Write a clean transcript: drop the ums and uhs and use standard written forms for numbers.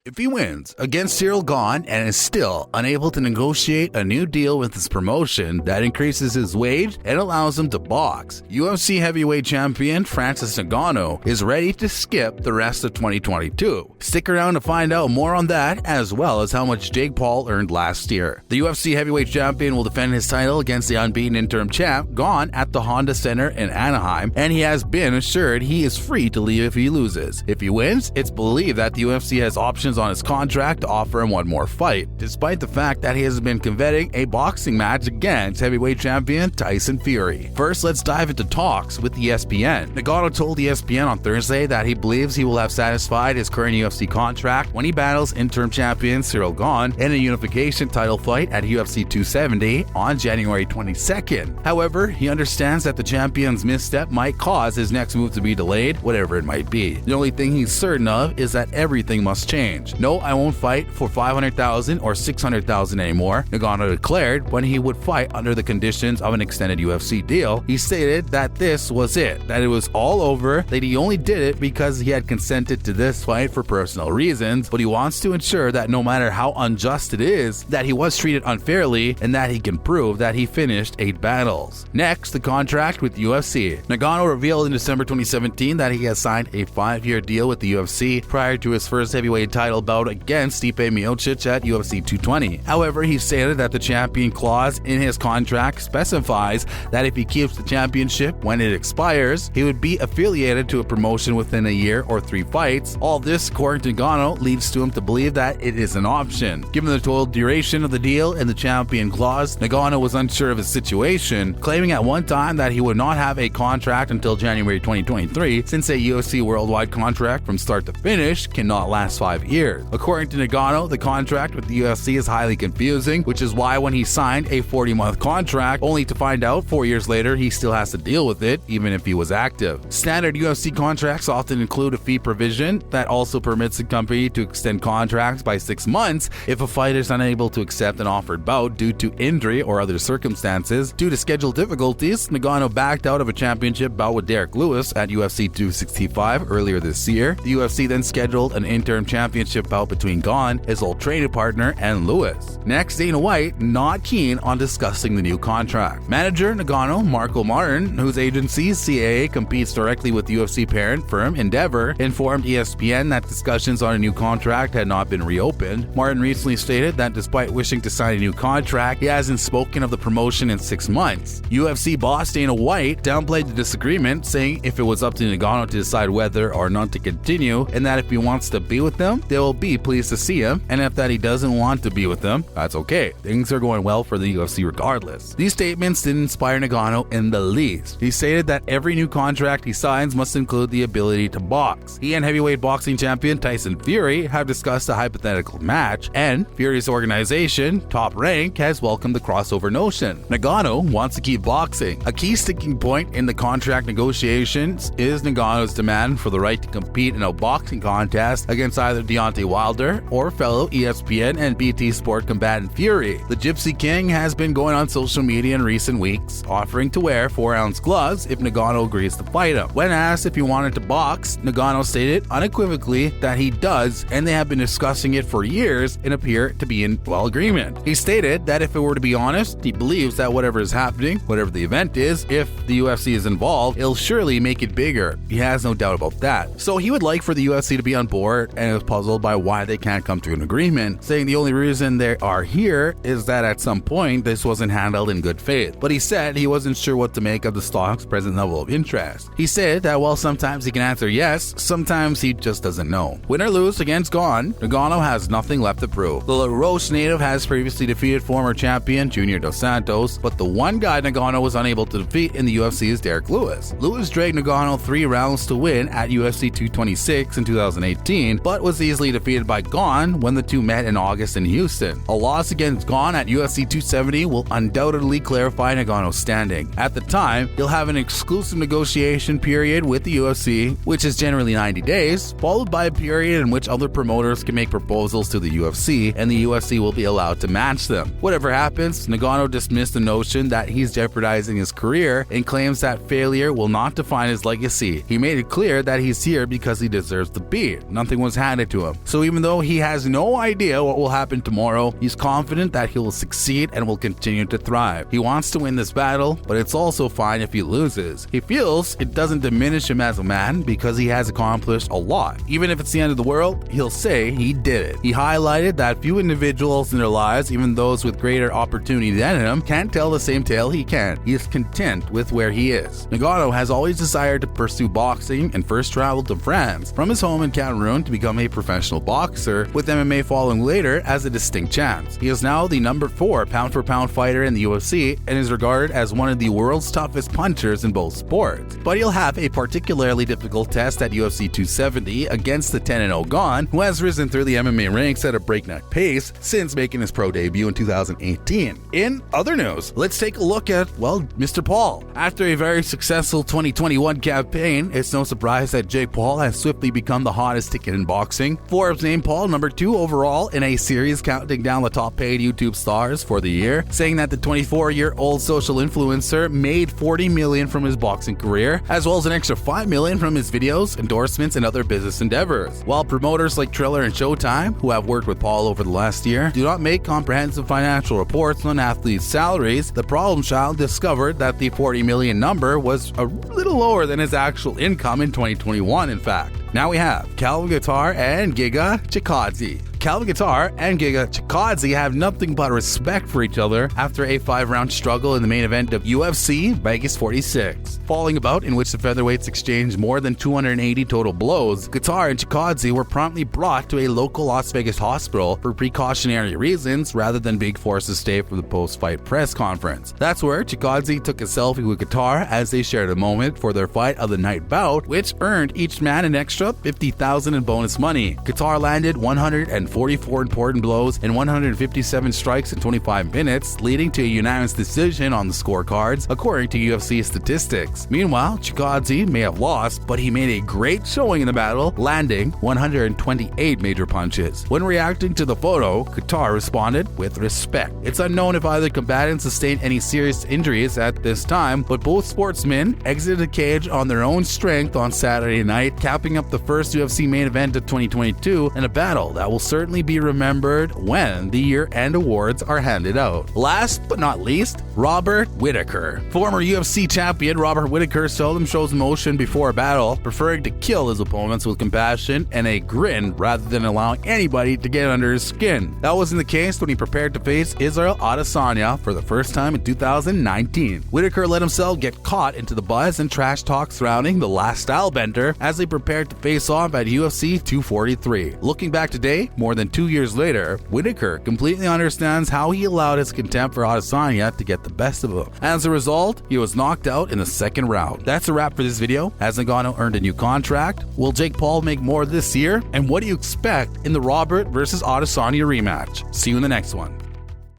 If he wins against Ciryl Gane and is still unable to negotiate a new deal with his promotion that increases his wage and allows him to box, UFC heavyweight champion Francis Ngannou is ready to skip the rest of 2022. Stick around to find out more on that, as well as how much Jake Paul earned last year. The UFC heavyweight champion will defend his title against the unbeaten interim champ Gane at the Honda Center in Anaheim, and he has been assured he is free to leave if he loses. If he wins, it's believed that the UFC has options on his contract to offer him one more fight, despite the fact that he has been coveting a boxing match against heavyweight champion Tyson Fury. First, let's dive into talks with ESPN. Ngannou told ESPN on Thursday that he believes he will have satisfied his current UFC contract when he battles interim champion Ciryl Gane in a unification title fight at UFC 270 on January 22nd. However, he understands that the champion's misstep might cause his next move to be delayed, whatever it might be. The only thing he's certain of is that everything must change. No, I won't fight for $500,000 or $600,000 anymore, Ngannou declared when he would fight under the conditions of an extended UFC deal. He stated that this was it, that it was all over, that he only did it because he had consented to this fight for personal reasons, but he wants to ensure that no matter how unjust it is, that he was treated unfairly and that he can prove that he finished 8 battles. Next, the contract with UFC. Ngannou revealed in December 2017 that he has signed a 5-year deal with the UFC prior to his first heavyweight title bout against Stipe Miocic at UFC 220. However, he stated that the champion clause in his contract specifies that if he keeps the championship when it expires, he would be affiliated to a promotion within a year or 3 fights. All this, according to Ngannou, leads to him to believe that it is an option. Given the total duration of the deal and the champion clause, Ngannou was unsure of his situation, claiming at one time that he would not have a contract until January 2023, since a UFC worldwide contract from start to finish cannot last 5 years. According to Ngannou, the contract with the UFC is highly confusing, which is why when he signed a 40-month contract, only to find out 4 years later he still has to deal with it, even if he was active. Standard UFC contracts often include a fee provision that also permits the company to extend contracts by 6 months if a fighter is unable to accept an offered bout due to injury or other circumstances. Due to schedule difficulties, Ngannou backed out of a championship bout with Derek Lewis at UFC 265 earlier this year. The UFC then scheduled an interim championship bout between Gane, his old training partner, and Lewis. Next, Dana White not keen on discussing the new contract. Manager Ngannou, Marco Martin, whose agency CAA competes directly with UFC parent firm Endeavor, informed ESPN that discussions on a new contract had not been reopened. Martin recently stated that despite wishing to sign a new contract, he hasn't spoken of the promotion in 6 months. UFC boss Dana White downplayed the disagreement, saying if it was up to Ngannou to decide whether or not to continue, and that if he wants to be with them, they will be pleased to see him, and if that he doesn't want to be with them, that's okay. Things are going well for the UFC regardless. These statements didn't inspire Ngannou in the least. He stated that every new contract he signs must include the ability to box. He and heavyweight boxing champion Tyson Fury have discussed a hypothetical match, and Fury's organization, Top Rank, has welcomed the crossover notion. Ngannou wants to keep boxing. A key sticking point in the contract negotiations is Ngannou's demand for the right to compete in a boxing contest against either Deontay Wilder or fellow ESPN and BT Sport combatant Fury. The Gypsy King has been going on social media in recent weeks, offering to wear 4-ounce gloves if Ngannou agrees to fight him. When asked if he wanted to box, Ngannou stated unequivocally that he does, and they have been discussing it for years and appear to be in agreement. He stated that if it were to be honest, he believes that whatever is happening, whatever the event is, if the UFC is involved, it'll surely make it bigger. He has no doubt about that. So he would like for the UFC to be on board, and is puzzled by why they can't come to an agreement, saying the only reason they are here is that at some point this wasn't handled in good faith. But he said he wasn't sure what to make of the stock's present level of interest. He said that while sometimes he can answer yes, sometimes he just doesn't know. Win or lose against Gane, Ngannou has nothing left to prove. The La Roche native has previously defeated former champion Junior Dos Santos, but the one guy Ngannou was unable to defeat in the UFC is Derek Lewis. Lewis dragged Ngannou 3 rounds to win at UFC 226 in 2018, but was easily defeated by Gane when the two met in August in Houston. A loss against Gane at UFC 270 will undoubtedly clarify Ngannou's standing. At the time, he'll have an exclusive negotiation period with the UFC, which is generally 90 days, followed by a period in which other promoters can make proposals to the UFC, and the UFC will be allowed to match them. Whatever happens, Ngannou dismissed the notion that he's jeopardizing his career and claims that failure will not define his legacy. He made it clear that he's here because he deserves to be. Nothing was handed to him. So even though he has no idea what will happen tomorrow, he's confident that he will succeed and will continue to thrive. He wants to win this battle, but it's also fine if he loses. He feels it doesn't diminish him as a man because he has accomplished a lot. Even if it's the end of the world, he'll say he did it. He highlighted that few individuals in their lives, even those with greater opportunity than him, can't tell the same tale he can. He is content with where he is. Ngannou has always desired to pursue boxing and first traveled to France from his home in Cameroon to become a professional boxer, with MMA following later as a distinct chance. He is now the number 4 pound-for-pound fighter in the UFC and is regarded as one of the world's toughest punchers in both sports. But he'll have a particularly difficult test at UFC 270 against the 10-0 Gane, who has risen through the MMA ranks at a breakneck pace since making his pro debut in 2018. In other news, let's take a look at, well, Mr. Paul. After a very successful 2021 campaign, it's no surprise that Jake Paul has swiftly become the hottest ticket in boxing. Forbes named Paul number 2 overall in a series counting down the top paid YouTube stars for the year, saying that the 24-year-old social influencer made $40 million from his boxing career, as well as an extra $5 million from his videos, endorsements, and other business endeavors. While promoters like Triller and Showtime, who have worked with Paul over the last year, do not make comprehensive financial reports on athletes' salaries, the problem child discovered that the $40 million number was a little lower than his actual income in 2021, in fact. Now we have Calvin Guitar and Giga Chikadze. Calvin Guitar and Giga Chikadze have nothing but respect for each other after a 5-round struggle in the main event of UFC Vegas 46. Falling a bout in which the featherweights exchanged more than 280 total blows, Guitar and Chikadze were promptly brought to a local Las Vegas hospital for precautionary reasons rather than being forced to stay for the post-fight press conference. That's where Chikadze took a selfie with Guitar as they shared a moment for their fight of the night bout, which earned each man an extra $50,000 in bonus money. Guitar landed 144 important blows and 157 strikes in 25 minutes, leading to a unanimous decision on the scorecards, according to UFC statistics. Meanwhile, Chikadze may have lost, but he made a great showing in the battle, landing 128 major punches. When reacting to the photo, Guitar responded with respect. It's unknown if either combatant sustained any serious injuries at this time, but both sportsmen exited the cage on their own strength on Saturday night, capping up the first UFC main event of 2022 in a battle that will certainly be remembered when the year-end awards are handed out. Last but not least, Robert Whittaker. Former UFC champion Robert Whittaker seldom shows emotion before a battle, preferring to kill his opponents with compassion and a grin rather than allowing anybody to get under his skin. That wasn't the case when he prepared to face Israel Adesanya for the first time in 2019. Whittaker let himself get caught into the buzz and trash talk surrounding the last stylebender as they prepared to face off at UFC 243. Looking back today, more than 2 years later, Whittaker completely understands how he allowed his contempt for Adesanya to get the best of him. As a result, he was knocked out in the second round. That's a wrap for this video. Has Ngannou earned a new contract? Will Jake Paul make more this year? And what do you expect in the Robert versus Adesanya rematch? See you in the next one.